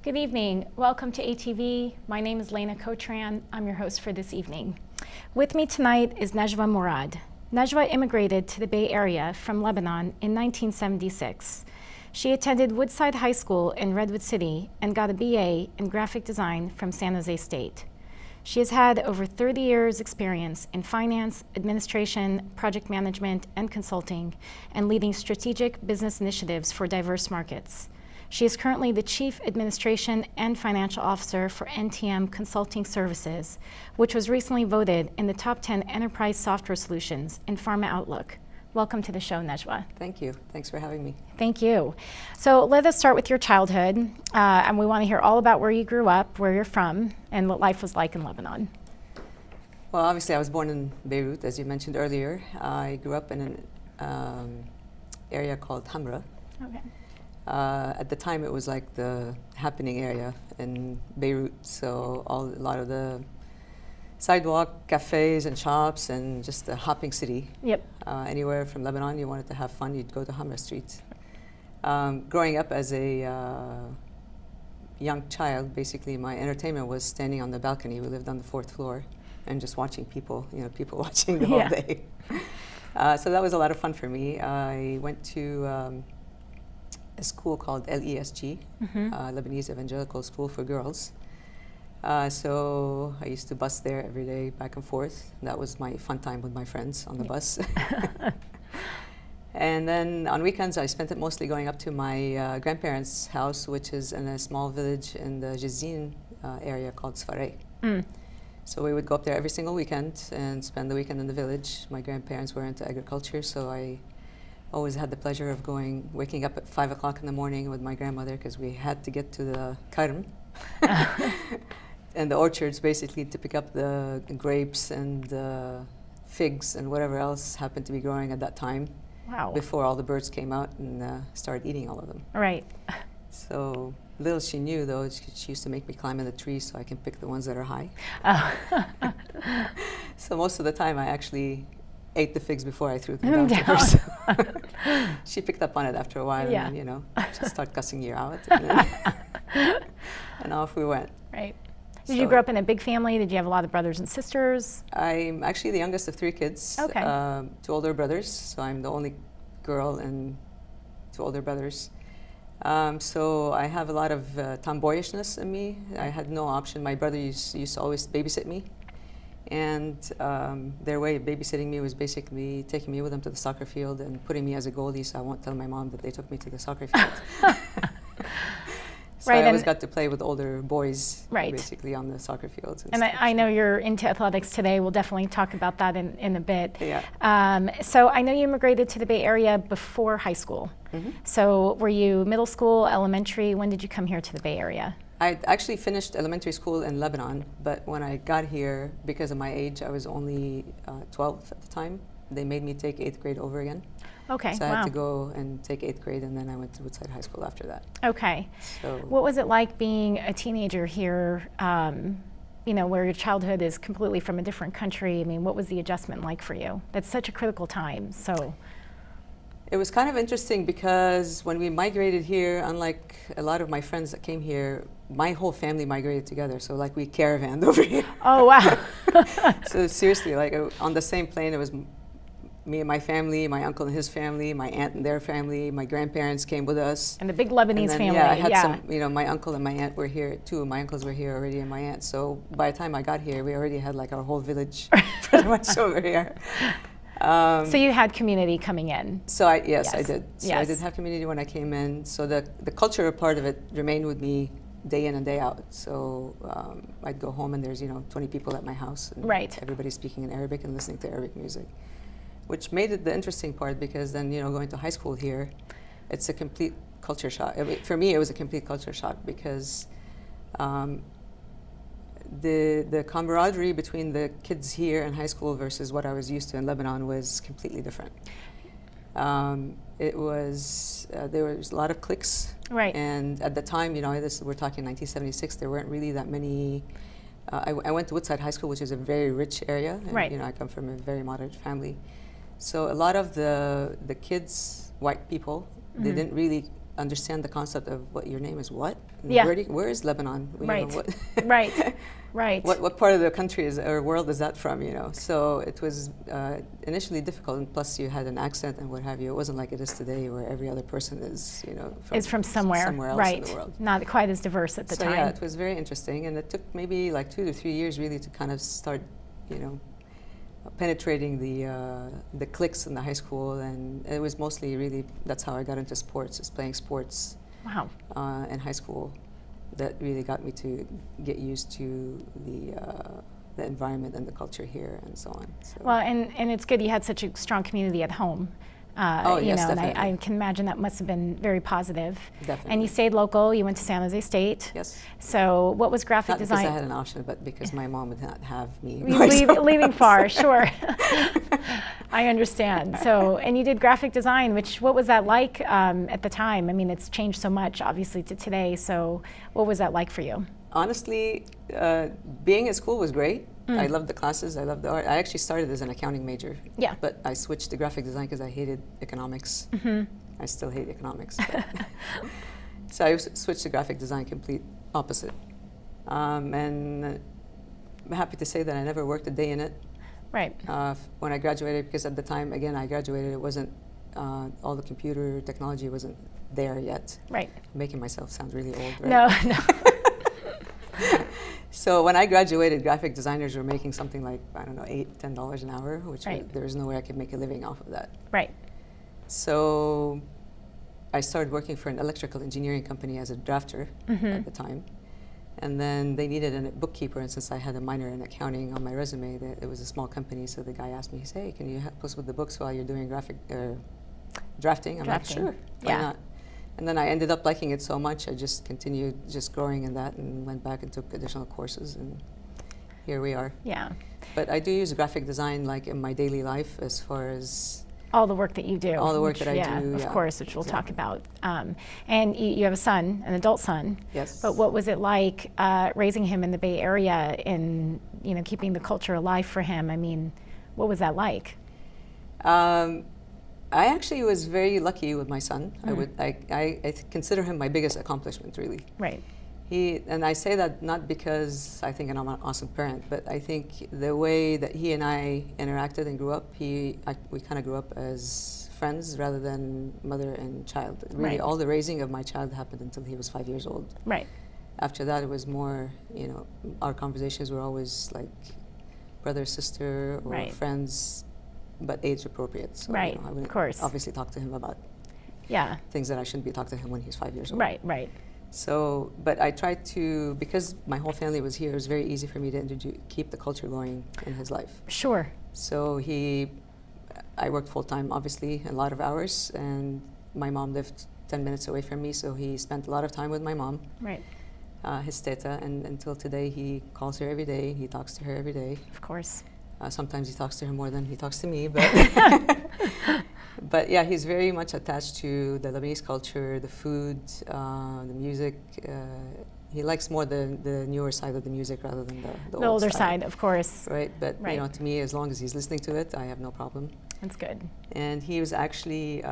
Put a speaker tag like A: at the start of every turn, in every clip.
A: Good evening. Welcome to ATV. My name is Leyna Cotran. I'm your host for this evening. With me tonight is Najwa Mourad. Najwa immigrated to the Bay Area from Lebanon in 1976. She attended Woodside High School in Redwood City and got a BA in graphic design from San Jose State. She has had over 30 years experience in finance, administration, project management, and consulting, and leading strategic business initiatives for diverse markets. She is currently the Chief Administration and Financial Officer for NTM Consulting Services, which was recently voted in the top 10 enterprise software solutions in Pharma Outlook. Welcome to the show, Najwa.
B: Thank you. Thanks for having me.
A: Thank you. So let us start with your childhood, and we want to hear all about where you grew up, where you're from, and what life was like in Lebanon.
B: Well, obviously I was born in Beirut, as you mentioned earlier. I grew up in an area called Hamra.
A: Okay.
B: At the time, it was like the happening area in Beirut, so a lot of the sidewalk cafes and shops and just a hopping city.
A: Yep.
B: Anywhere from Lebanon you wanted to have fun, you'd go to Hamra Street. Growing up as a young child, basically my entertainment was standing on the balcony. We lived on the 4th floor and just watching people, people watching the whole day. So that was a lot of fun for me. I went to a school called LESG, Lebanese Evangelical School for Girls. So I used to bus there every day, back and forth. That was my fun time with my friends on the bus. And then on weekends, I spent it mostly going up to my grandparents' house, which is in a small village in the Jazin area called Sfarey. So we would go up there every single weekend and spend the weekend in the village. My grandparents were into agriculture, so I always had the pleasure of waking up at 5 o'clock in the morning with my grandmother because we had to get to the karm and the orchards basically to pick up the grapes and figs and whatever else happened to be growing at that time.
A: Wow.
B: Before all the birds came out and started eating all of them.
A: Right.
B: So little she knew, though, she used to make me climb in the trees so I can pick the ones that are high. So most of the time I actually ate the figs before I threw them down to her. So she picked up on it after a while, and then, she'd start cussing you out, and off we went.
A: Right. Did you grow up in a big family? Did you have a lot of brothers and sisters?
B: I'm actually the youngest of 3 kids.
A: Okay.
B: 2 older brothers, so I'm the only girl and 2 older brothers. So I have a lot of tomboyishness in me. I had no option. My brother used to always babysit me. And their way of babysitting me was basically taking me with them to the soccer field and putting me as a goalie, so I won't tell my mom that they took me to the soccer field. So I always got to play with older boys, basically, on the soccer fields.
A: And I know you're into athletics today. We'll definitely talk about that in a bit.
B: Yeah.
A: So I know you immigrated to the Bay Area before high school. So were you middle school, elementary? When did you come here to the Bay Area?
B: I actually finished elementary school in Lebanon, but when I got here, because of my age, I was only 12 at the time. They made me take 8th grade over again.
A: Okay,
B: so I had to go and take 8th grade, and then I went to Woodside High School after that.
A: Okay.
B: So
A: what was it like being a teenager here, where your childhood is completely from a different country? I mean, what was the adjustment like for you? That's such a critical time, so.
B: It was kind of interesting because when we migrated here, unlike a lot of my friends that came here, my whole family migrated together. So like we caravanned over here.
A: Oh, wow.
B: So seriously, like on the same plane, it was me and my family, my uncle and his family, my aunt and their family, my grandparents came with us.
A: And the big Lebanese family.
B: Yeah, I had some, my uncle and my aunt were here, 2 of my uncles were here already and my aunt. So by the time I got here, we already had like our whole village pretty much over here.
A: So you had community coming in?
B: So yes, I did. So
A: yes.
B: I did have community when I came in. So the cultural part of it remained with me day in and day out. So I'd go home and there's 20 people at my house. And everybody's speaking in Arabic and listening to Arabic music, which made it the interesting part because then going to high school here, it's a complete culture shock. I mean, for me, it was a complete culture shock because the camaraderie between the kids here in high school versus what I was used to in Lebanon was completely different. It was there was a lot of cliques, and at the time, we're talking 1976. There weren't really that many. I went to Woodside High School, which is a very rich area, and I come from a very moderate family. So a lot of the kids, white people, they didn't really understand the concept of what your name is what.
A: Yeah.
B: Where is Lebanon? You know,
A: Right. Right. Right.
B: What part of the country or world is that from, you know? So it was initially difficult, and plus you had an accent and what have you. It wasn't like it is today where every other person is, you know,
A: Is from somewhere
B: else
A: right.
B: in the world.
A: Not quite as diverse at the time.
B: Yeah, it was very interesting, and it took maybe like 2 to 3 years really to kind of start, you know, penetrating the cliques in the high school, and it was mostly really, that's how I got into sports, is playing sports.
A: Wow.
B: In high school. That really got me to get used to the environment and the culture here and so on. So.
A: Well, and it's good you had such a strong community at home.
B: Oh,
A: you
B: yes,
A: know,
B: definitely.
A: and I can imagine that must have been very positive.
B: Definitely.
A: And you stayed local. You went to San Jose State.
B: Yes.
A: So what was graphic
B: Not
A: design?
B: because I had an option, but because my mom would not have me.
A: Leaving far, sure. I understand. So, and you did graphic design, what was that like at the time? I mean, it's changed so much, obviously, to today. So what was that like for you?
B: Honestly, being at school was great. I loved the classes. I loved the art. I actually started as an accounting major.
A: Yeah.
B: But I switched to graphic design because I hated economics. I still hate economics. So I switched to graphic design, complete opposite. And I'm happy to say that I never worked a day in it.
A: Right.
B: When I graduated, because at the time, again, I graduated, it wasn't, all the computer technology wasn't there yet.
A: Right.
B: I'm making myself sound really old, right?
A: No, no.
B: So when I graduated, graphic designers were making something like, I don't know, $8, $10 an hour, which
A: Right.
B: there was no way I could make a living off of that.
A: Right.
B: So I started working for an electrical engineering company as a drafter at the time. And then they needed a bookkeeper, and since I had a minor in accounting on my resume, it was a small company, so the guy asked me, he said, hey, can you help us with the books while you're doing drafting? I'm like, sure, why not? And then I ended up liking it so much, I just continued just growing in that and went back and took additional courses, and here we are.
A: Yeah.
B: But I do use graphic design like in my daily life as far as
A: all the work that you do.
B: All the work that I do,
A: of course, which we'll talk about. And you have a son, an adult son.
B: Yes.
A: But what was it like raising him in the Bay Area and, you know, keeping the culture alive for him? I mean, what was that like?
B: I actually was very lucky with my son. I consider him my biggest accomplishment, really.
A: Right.
B: And I say that not because I think I'm an awesome parent, but I think the way that he and I interacted and grew up, we kind of grew up as friends rather than mother and child. Really, all the raising of my child happened until he was 5 years old.
A: Right.
B: After that, it was more, you know, our conversations were always like brother, sister, or friends, but age appropriate. So,
A: right,
B: you know, I wouldn't
A: of course.
B: obviously talk to him about things that I shouldn't be talking to him when he's 5 years old.
A: Right, right.
B: So, but I tried to, because my whole family was here, it was very easy for me to keep the culture going in his life.
A: Sure.
B: So I worked full time, obviously, a lot of hours, and my mom lived 10 minutes away from me, so he spent a lot of time with my mom.
A: Right.
B: His teta, and until today, he calls her every day, he talks to her every day.
A: Of course.
B: Sometimes he talks to her more than he talks to me, but but yeah, he's very much attached to the Lebanese culture, the food, the music. He likes more the newer side of the music rather than the
A: older side, of course.
B: Right, but you know, to me, as long as he's listening to it, I have no problem.
A: That's good.
B: And he was actually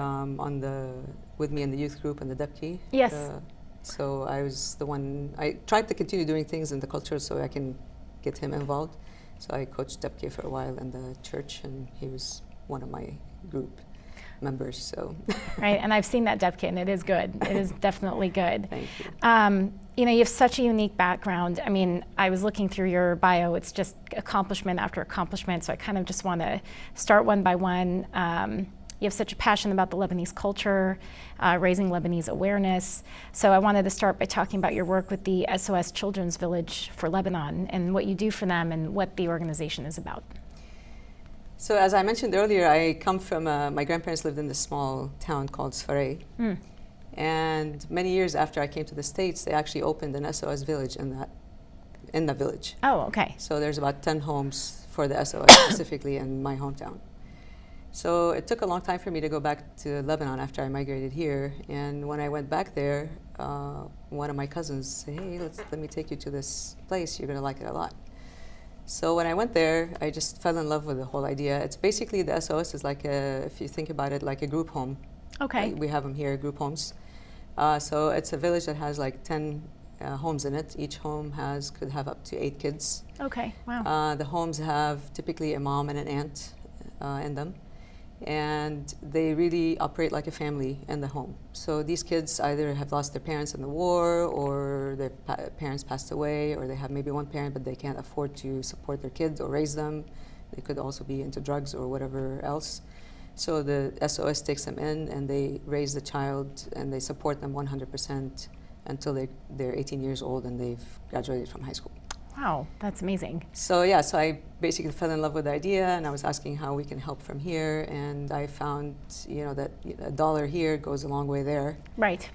B: with me in the youth group and the Debki.
A: Yes.
B: So I was the one. I tried to continue doing things in the culture so I can get him involved. So I coached Debki for a while in the church, and he was one of my group members. So
A: right, and I've seen that Debki, and it is good. It is definitely good.
B: Thank you.
A: You know, you have such a unique background. I mean, I was looking through your bio. It's just accomplishment after accomplishment. So I kind of just want to start one by one. You have such a passion about the Lebanese culture, raising Lebanese awareness. So I wanted to start by talking about your work with the SOS Children's Village for Lebanon and what you do for them and what the organization is about.
B: So as I mentioned earlier, I come from, my grandparents lived in this small town called Sfarei. And many years after I came to the States, they actually opened an SOS village in the village.
A: Oh, okay.
B: So there's about 10 homes for the SOS specifically in my hometown. So it took a long time for me to go back to Lebanon after I migrated here. And when I went back there, one of my cousins said, hey, let me take you to this place. You're going to like it a lot. So when I went there, I just fell in love with the whole idea. It's basically, the SOS is like if you think about it, like a group home.
A: Okay.
B: We have them here, group homes. So it's a village that has like 10 homes in it. Each home could have up to 8 kids.
A: Okay, wow.
B: The homes have typically a mom and an aunt in them. And they really operate like a family in the home. So these kids either have lost their parents in the war, or their parents passed away, or they have maybe one parent but they can't afford to support their kids or raise them. They could also be into drugs or whatever else. So the SOS takes them in and they raise the child and they support them 100% until they're 18 years old and they've graduated from high school.
A: Wow, that's amazing.
B: So yeah, so I basically fell in love with the idea, and I was asking how we can help from here, and I found, that $1 here goes a long way there.
A: Right.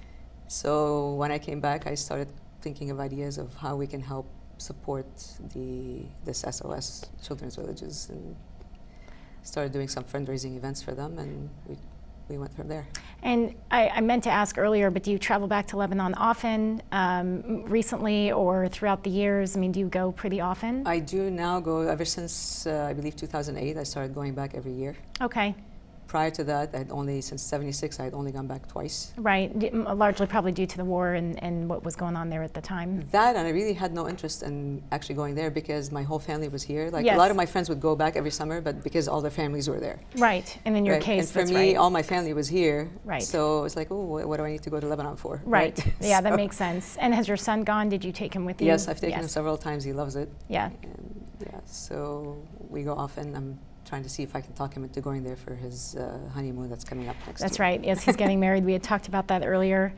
B: So when I came back, I started thinking of ideas of how we can help support this SOS Children's Villages, and started doing some fundraising events for them, and we went from there.
A: And I meant to ask earlier, but do you travel back to Lebanon often, recently or throughout the years? I mean, do you go pretty often?
B: I do now go ever since, I believe, 2008. I started going back every year.
A: Okay.
B: Prior to that, since 76, I had only gone back twice.
A: Right, largely probably due to the war and what was going on there at the time.
B: That, and I really had no interest in actually going there because my whole family was here. Like,
A: yes.
B: A lot of my friends would go back every summer, but because all their families were there.
A: Right, and in your
B: right?
A: case,
B: and for
A: that's
B: me,
A: right.
B: all my family was here.
A: Right.
B: So it's like, oh, what do I need to go to Lebanon for?
A: Right, yeah,
B: So,
A: that makes sense. And has your son gone? Did you take him with you?
B: Yes, I've taken him several times. He loves it.
A: Yeah.
B: And yeah, so we go often. I'm trying to see if I can talk him into going there for his honeymoon that's coming up next year.
A: That's right. Yes, he's getting married. We had talked about that earlier.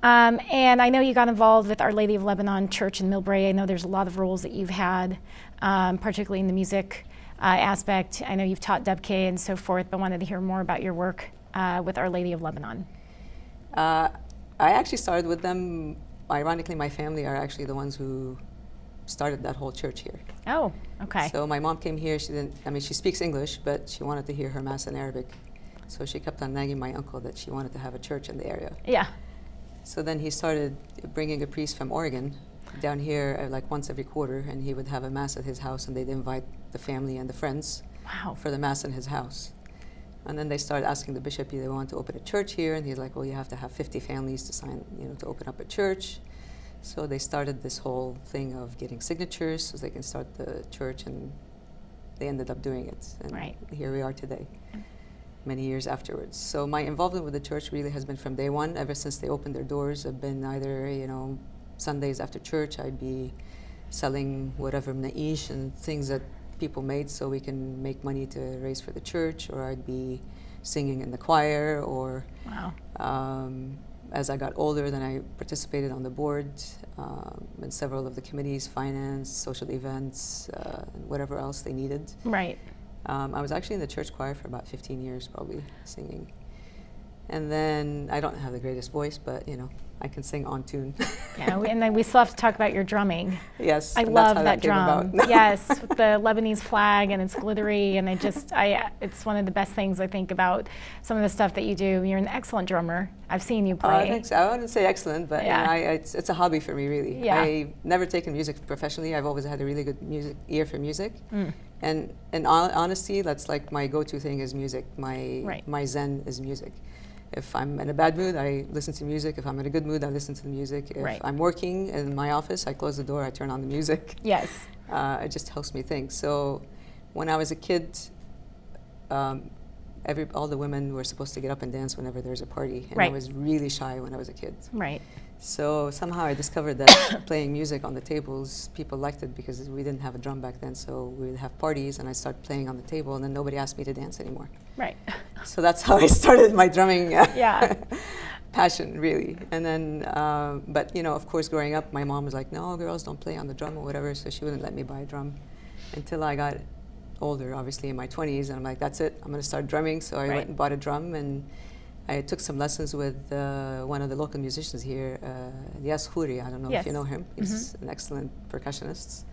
A: And I know you got involved with Our Lady of Lebanon Church in Millbrae. I know there's a lot of roles that you've had, particularly in the music aspect. I know you've taught Debke and so forth, but wanted to hear more about your work with Our Lady of Lebanon.
B: I actually started with them. Ironically, my family are actually the ones who started that whole church here.
A: Oh, okay.
B: So my mom came here. She speaks English, but she wanted to hear her mass in Arabic. So she kept on nagging my uncle that she wanted to have a church in the area.
A: Yeah.
B: So then he started bringing a priest from Oregon down here like once every quarter, and he would have a mass at his house, and they'd invite the family and the friends for the mass in his house. And then they started asking the bishop if they want to open a church here, and he's like, well, you have to have 50 families to sign, to open up a church. So they started this whole thing of getting signatures so they can start the church, and they ended up doing it. And here we are today, many years afterwards. So my involvement with the church really has been from day one. Ever since they opened their doors, I've been either, Sundays after church, I'd be selling whatever na'ish and things that people made so we can make money to raise for the church, or I'd be singing in the choir, or as I got older, then I participated on the board in several of the committees, finance, social events, and whatever else they needed.
A: Right.
B: I was actually in the church choir for about 15 years, probably, singing. And then I don't have the greatest voice, but, I can sing on tune.
A: Yeah, and then we still have to talk about your drumming.
B: Yes.
A: I love that drum. Yes, with the Lebanese flag, and it's glittery, and it's one of the best things I think about some of the stuff that you do. You're an excellent drummer. I've seen you play.
B: Thanks. I wouldn't say excellent, but it's a hobby for me, really.
A: Yeah.
B: I've never taken music professionally. I've always had a really good ear for music. And in honesty, that's like my go-to thing is music. My zen is music. If I'm in a bad mood, I listen to music. If I'm in a good mood, I listen to the music. If I'm working in my office, I close the door, I turn on the music.
A: Yes.
B: It just helps me think. So when I was a kid, all the women were supposed to get up and dance whenever there's a party. And I was really shy when I was a kid.
A: Right.
B: So somehow I discovered that playing music on the tables, people liked it because we didn't have a drum back then. So we would have parties, and I started playing on the table, and then nobody asked me to dance anymore.
A: Right.
B: So that's how I started my drumming passion, really. And then, but of course, growing up, my mom was like, no, girls don't play on the drum or whatever, so she wouldn't let me buy a drum until I got older, obviously in my 20s, and I'm like, that's it, I'm going to start drumming. So I went and bought a drum, and I took some lessons with one of the local musicians here, Yas Khouri. I don't know if you know him. He's an excellent percussionist.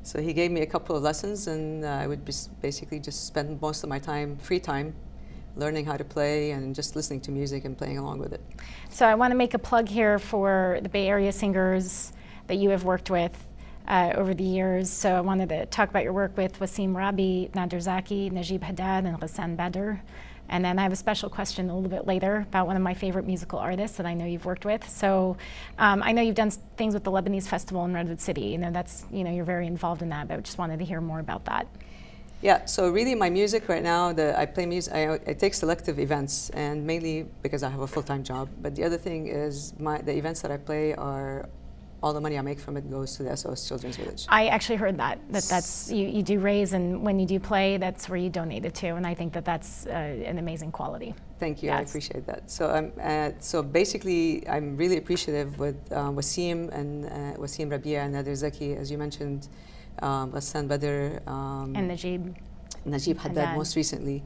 B: So he gave me a couple of lessons, and I would basically just spend most of my free time, learning how to play and just listening to music and playing along with it.
A: So I want to make a plug here for the Bay Area singers that you have worked with over the years. So I wanted to talk about your work with Wasim Rabi, Nader Zaki, Najib Haddad, and Ghassan Badr. And then I have a special question a little bit later about one of my favorite musical artists that I know you've worked with. So I know you've done things with the Lebanese Festival in Redwood City. You know, that's, you know, you're very involved in that, but I just wanted to hear more about that.
B: Yeah, so really my music right now, I play music, I take selective events, and mainly because I have a full-time job. But the other thing is the events that I play are, all the money I make from it goes to the SOS Children's Village.
A: I actually heard that's you do raise, and when you do play, that's where you donate it to, and I think that's an amazing quality.
B: Thank you,
A: Yes.
B: I appreciate that. So basically, I'm really appreciative with Wasim and Wasim Rabia and Nader Zaki, as you mentioned, Ghassan Badr,
A: And Najib
B: Haddad
A: Haddad.
B: most recently.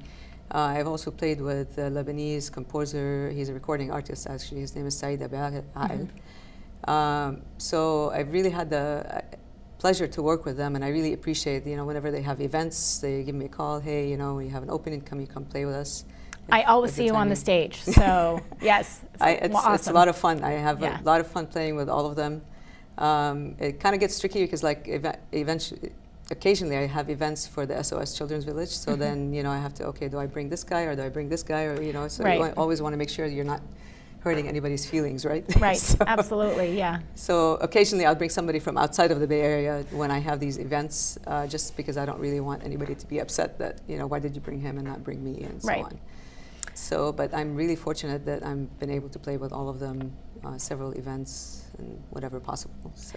B: I've also played with a Lebanese composer. He's a recording artist, actually. His name is Saeed Abil. So I've really had the pleasure to work with them, and I really appreciate, you know, whenever they have events, they give me a call. Hey, you know, we have an opening. Come play with us.
A: I always see you on the stage, so yes,
B: it's
A: awesome.
B: a lot of fun. I have
A: Yeah.
B: a lot of fun playing with all of them. It kind of gets tricky because, like, eventually, occasionally I have events for the SOS Children's Village. So then, you know, I have to, okay, do I bring this guy or do I bring this guy, or, you know, so
A: Right.
B: you always want to make sure you're not hurting anybody's feelings, right?
A: Right,
B: So-
A: absolutely, yeah.
B: So occasionally I'll bring somebody from outside of the Bay Area when I have these events, just because I don't really want anybody to be upset that, you know, why did you bring him and not bring me, and so
A: Right.
B: on. So, but I'm really fortunate that I've been able to play with all of them, several events and whatever possible. So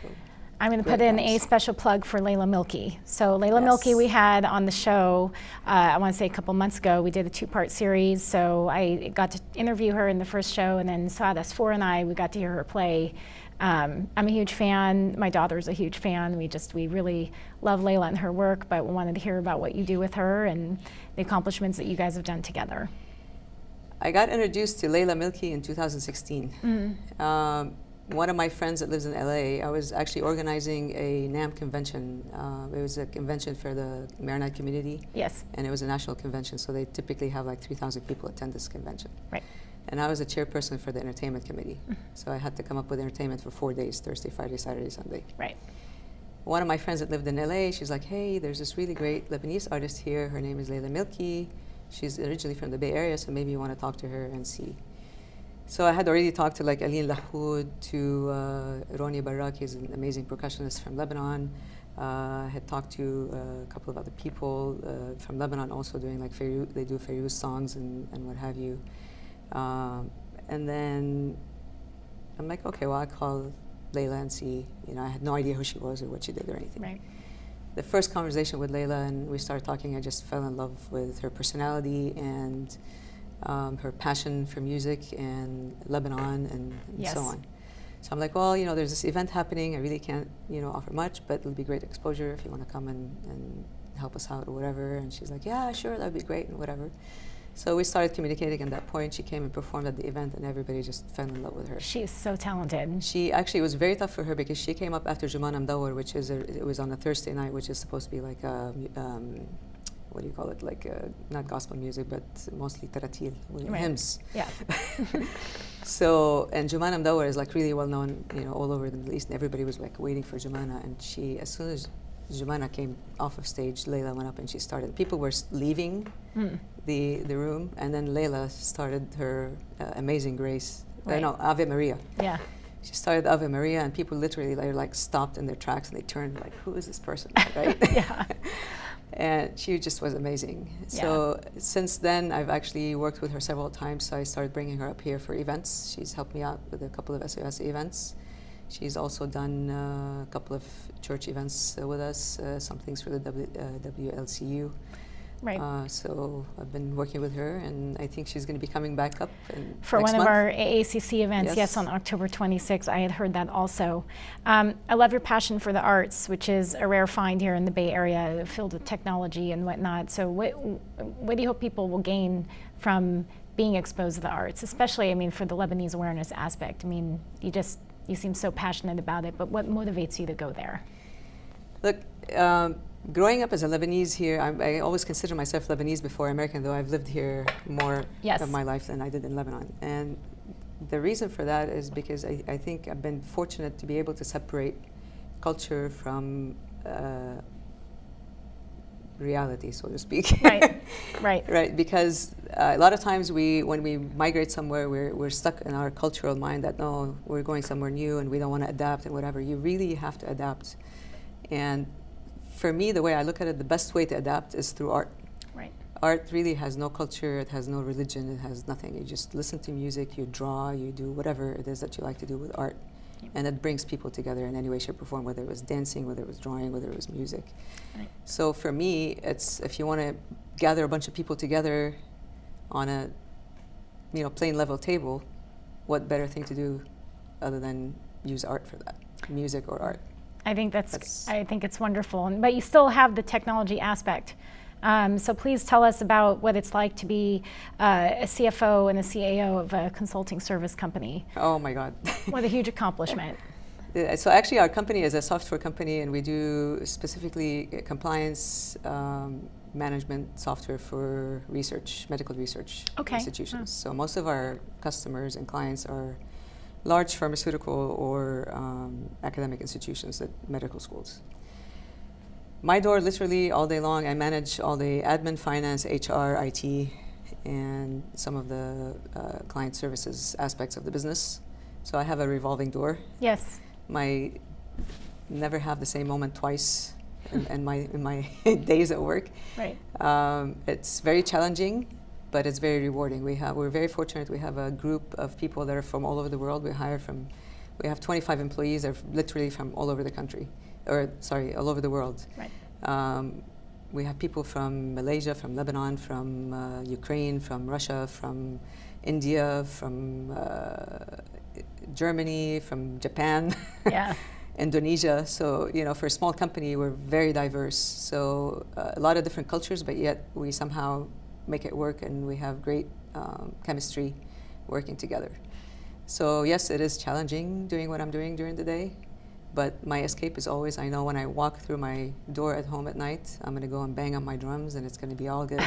A: I'm going to
B: great
A: put in a
B: guys.
A: special plug for Layla Milky. So Layla
B: Yes.
A: Milky we had on the show, I want to say a couple months ago. We did a 2-part series, so I got to interview her in the first show, and then Saad Asfour and we got to hear her play. I'm a huge fan. My daughter's a huge fan. We really love Layla and her work, but we wanted to hear about what you do with her and the accomplishments that you guys have done together.
B: I got introduced to Layla Milky in 2016. One of my friends that lives in LA, I was actually organizing a NAM convention. It was a convention for the Marinite community.
A: Yes.
B: And it was a national convention, so they typically have like 3,000 people attend this convention.
A: Right.
B: And I was a chairperson for the entertainment committee. So I had to come up with entertainment for 4 days, Thursday, Friday, Saturday, Sunday.
A: Right.
B: One of my friends that lived in LA, she's like, hey, there's this really great Lebanese artist here. Her name is Layla Milky. She's originally from the Bay Area, so maybe you want to talk to her and see. So I had already talked to like Aline Lahoud, to Roni Barak, he's an amazing percussionist from Lebanon. I had talked to a couple of other people from Lebanon also doing like they do Fairuz songs and what have you. And then I'm like, okay, well, I'll call Layla and see. You know, I had no idea who she was or what she did or anything.
A: Right.
B: The first conversation with Layla, and we started talking, I just fell in love with her personality and her passion for music and Lebanon and
A: Yes.
B: so on. So I'm like, well, you know, there's this event happening. I really can't, you know, offer much, but it'll be great exposure if you want to come and help us out or whatever. And she's like, yeah, sure, that'd be great and whatever. So we started communicating at that point. She came and performed at the event, and everybody just fell in love with her.
A: She is so talented.
B: She actually, it was very tough for her because she came up after Jumana Mdawar, which is it was on a Thursday night, which is supposed to be like a, what do you call it? Like not gospel music, but mostly taratil,
A: Right.
B: hymns.
A: Yeah.
B: So, and Jumana Mdawar is like really well known, you know, all over the Middle East, and everybody was like waiting for Jumana. And she, as soon as Jumana came off of stage, Layla went up and she started. People were leaving the room, and then Layla started her Amazing Grace.
A: Right.
B: No, Ave Maria.
A: Yeah.
B: She started Ave Maria, and people literally like stopped in their tracks and they turned like, who is this person, right?
A: Yeah.
B: And she just was amazing. So since then, I've actually worked with her several times. So I started bringing her up here for events. She's helped me out with a couple of SOS events. She's also done a couple of church events with us, some things for the WLCU.
A: Right.
B: So I've been working with her, and I think she's going to be coming back up
A: For
B: next
A: one of
B: month.
A: our AACC events, yes,
B: Yes.
A: on October 26th. I had heard that also. I love your passion for the arts, which is a rare find here in the Bay Area, filled with technology and whatnot. So what do you hope people will gain from being exposed to the arts, especially, I mean, for the Lebanese awareness aspect? I mean, you seem so passionate about it, but what motivates you to go there?
B: Look, growing up as a Lebanese here, I always consider myself Lebanese before American, though I've lived here more
A: Yes.
B: of my life than I did in Lebanon. And the reason for that is because I think I've been fortunate to be able to separate culture from reality, so to speak.
A: Right, right.
B: Right, because a lot of times when we migrate somewhere, we're stuck in our cultural mind that no, we're going somewhere new and we don't want to adapt and whatever. You really have to adapt. And for me, the way I look at it, the best way to adapt is through art.
A: Right.
B: Art really has no culture, it has no religion, it has nothing. You just listen to music, you draw, you do whatever it is that you like to do with art. Yep. And it brings people together in any way, shape, or form, whether it was dancing, whether it was drawing, whether it was music. Right. So for me, it's if you want to gather a bunch of people together on a plain level table, what better thing to do other than use art for that, music or art.
A: I think I think it's wonderful, but you still have the technology aspect. So please tell us about what it's like to be a CFO and a CAO of a consulting service company.
B: Oh my God.
A: What a huge accomplishment.
B: So actually our company is a software company, and we do specifically compliance management software for research, medical research institutions. So most of our customers and clients are large pharmaceutical or academic institutions at medical schools. My door, literally all day long, I manage all the admin, finance, HR, IT, and some of the client services aspects of the business. So I have a revolving door.
A: Yes.
B: Never have the same moment twice in my days at work. Right. It's very challenging, but it's very rewarding. We're very fortunate. We have a group of people that are from all over the world. We have 25 employees that are literally from all over the country. All over the world. Right. We have people from Malaysia, from Lebanon, from Ukraine, from Russia, from India, from Germany, from Japan, yeah. Indonesia. So, for a small company, we're very diverse. So a lot of different cultures, but yet we somehow make it work, and we have great chemistry working together. So yes, it is challenging doing what I'm doing during the day. But my escape is always, I know when I walk through my door at home at night, I'm going to go and bang on my drums, and it's going to be all good.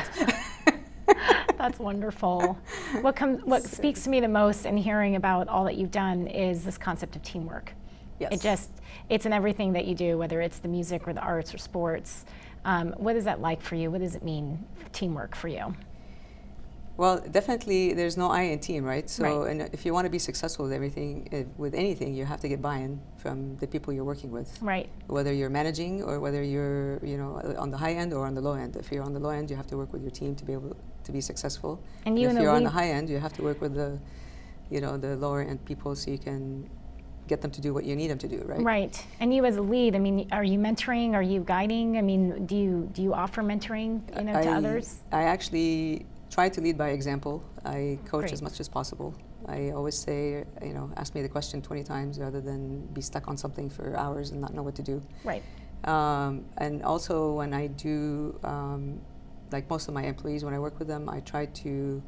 A: That's wonderful. What speaks to me the most in hearing about all that you've done is this concept of teamwork. Yes. It's in everything that you do, whether it's the music or the arts or sports. What is that like for you? What does it mean, teamwork for you?
B: Well, definitely there's no I in team, right? So and if you want to be successful with anything, you have to get buy-in from the people you're working with. Right. Whether you're managing or whether you're, on the high end or on the low end. If you're on the low end, you have to work with your team to be able to be successful. And if you're on the high end, you have to work with the lower end people so you can get them to do what you need them to do, right? Right.
A: And you as a lead, are you mentoring? Are you guiding? Do you offer mentoring, to others?
B: I actually try to lead by example. I coach as much as possible. I always say, ask me the question 20 times rather than be stuck on something for hours and not know what to do. Right. And also when I do, like most of my employees, when I work with them, I try to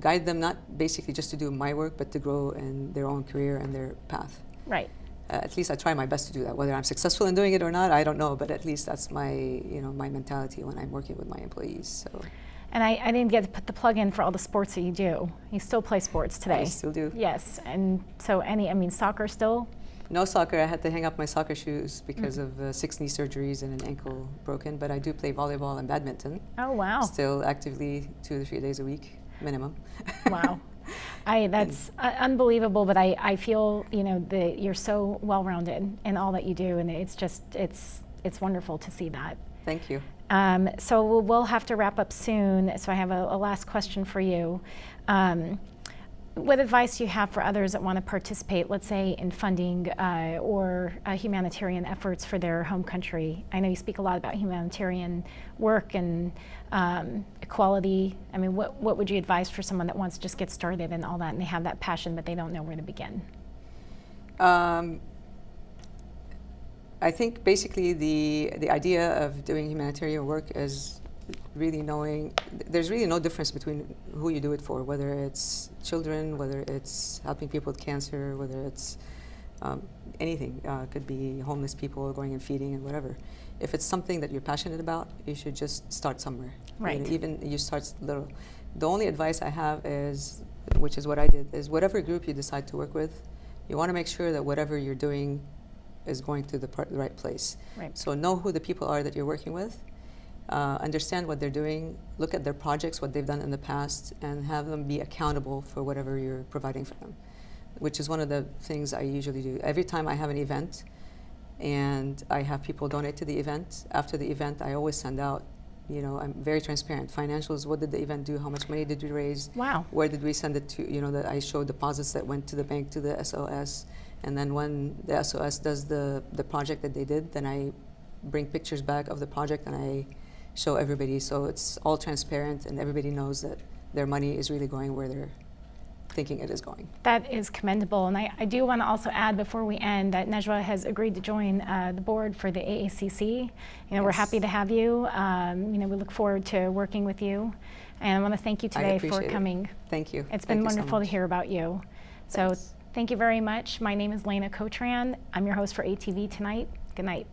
B: guide them not basically just to do my work, but to grow in their own career and their path. Right. At least I try my best to do that. Whether I'm successful in doing it or not, I don't know, but at least that's my, my mentality when I'm working with my employees. So.
A: And I didn't get to put the plug in for all the sports that you do. You still play sports today.
B: I still do.
A: Yes, and so soccer still?
B: No soccer. I had to hang up my soccer shoes because of 6 knee surgeries and an ankle broken, but I do play volleyball and badminton. Oh, wow. Still actively 2 to 3 days a week, minimum.
A: Wow. That's unbelievable, but I feel, that you're so well-rounded in all that you do, and it's wonderful to see that.
B: Thank you.
A: So we'll have to wrap up soon. So I have a last question for you. What advice do you have for others that want to participate, let's say, in funding or humanitarian efforts for their home country? I know you speak a lot about humanitarian work and equality. What would you advise for someone that wants to just get started and all that, and they have that passion, but they don't know where to begin?
B: I think basically the idea of doing humanitarian work is really knowing there's really no difference between who you do it for, whether it's children, whether it's helping people with cancer, whether it's anything. Could be homeless people going and feeding and whatever. If it's something that you're passionate about, you should just start somewhere. Right. Even you start little. The only advice I have is, which is what I did, is whatever group you decide to work with, you want to make sure that whatever you're doing is going to the right place. Right. So know who the people are that you're working with, understand what they're doing, look at their projects, what they've done in the past, and have them be accountable for whatever you're providing for them, which is one of the things I usually do. Every time I have an event and I have people donate to the event, after the event I always send out, you know, I'm very transparent. Financials, what did the event do? How much money did we raise?
A: Wow.
B: Where did we send it to? You know, that I show deposits that went to the bank, to the SOS. And then when the SOS does the project that they did, then I bring pictures back of the project and I show everybody. So it's all transparent and everybody knows that their money is really going where they're thinking it is going.
A: That is commendable. And I do want to also add before we end that Najwa has agreed to join the board for the AACC. You know, we're happy to have you. You know, we look forward to working with you. And I want to thank you today for coming.
B: Thank you.
A: It's been wonderful to hear about you. So thank you very much. My name is Leyna Cotran. I'm your host for ATV tonight. Good night.